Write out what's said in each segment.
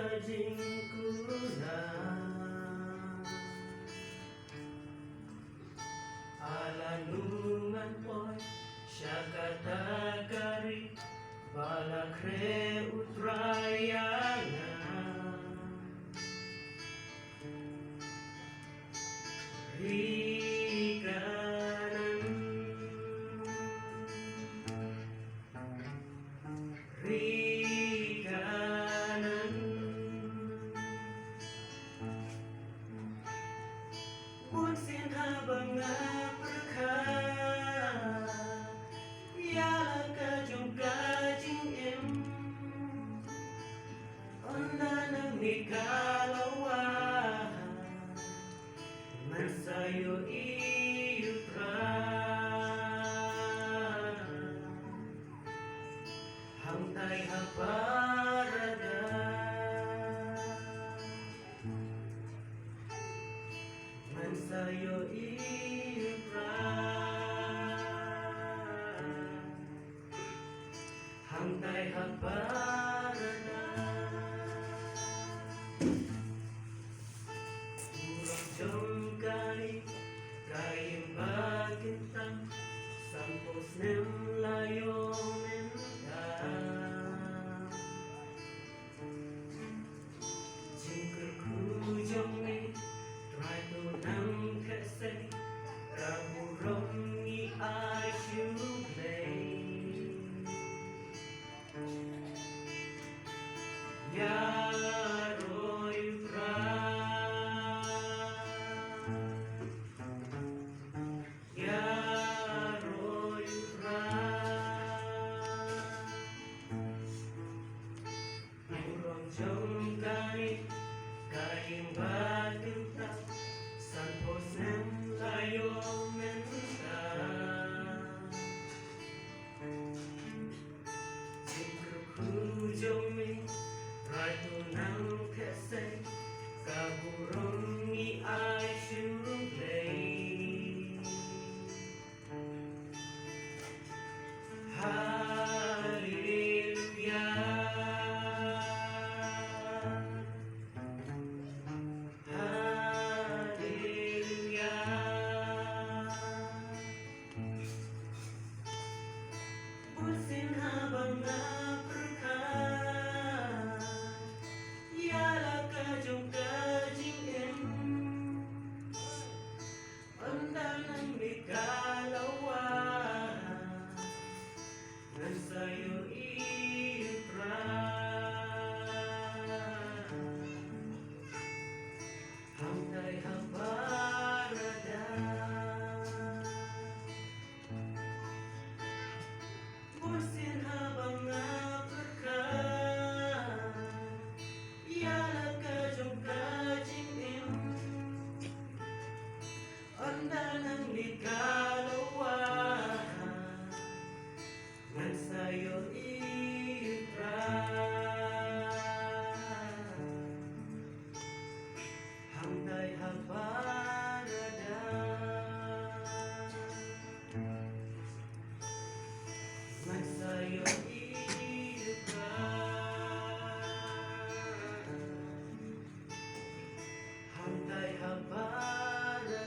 kajingkulan alanungan po'y siya katakari balakre utrayangan Rikanan Bunsin habang naperkah Ialah kajong kajing em Onda ng nikalawan Man sa'yo iutra Hangtay haparada Man sa'yo iutra Hangtay haparada Urang jongkay Kayang bagintang Sampos nem layo Kujong ni try to nang kasi Raburong ni asyuplay Yaroy pra Yaroy pra Urong jong kay Kayang bagenta Sampos ng layo menta Kujong mi Rato ng kasi Kaburong ni ay syuplay Bunsin habang naperkah Ialah kajong kajing em Onda ng nikalawan Nan sa'yo iutra Hangtay haparada Bunsin habang naperkah Ialah kajong kajing em Onda ng nikalawan Nang sa'yo iutra Hangtay haparada Man sa'yo iutra Hangtay haparada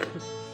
Oh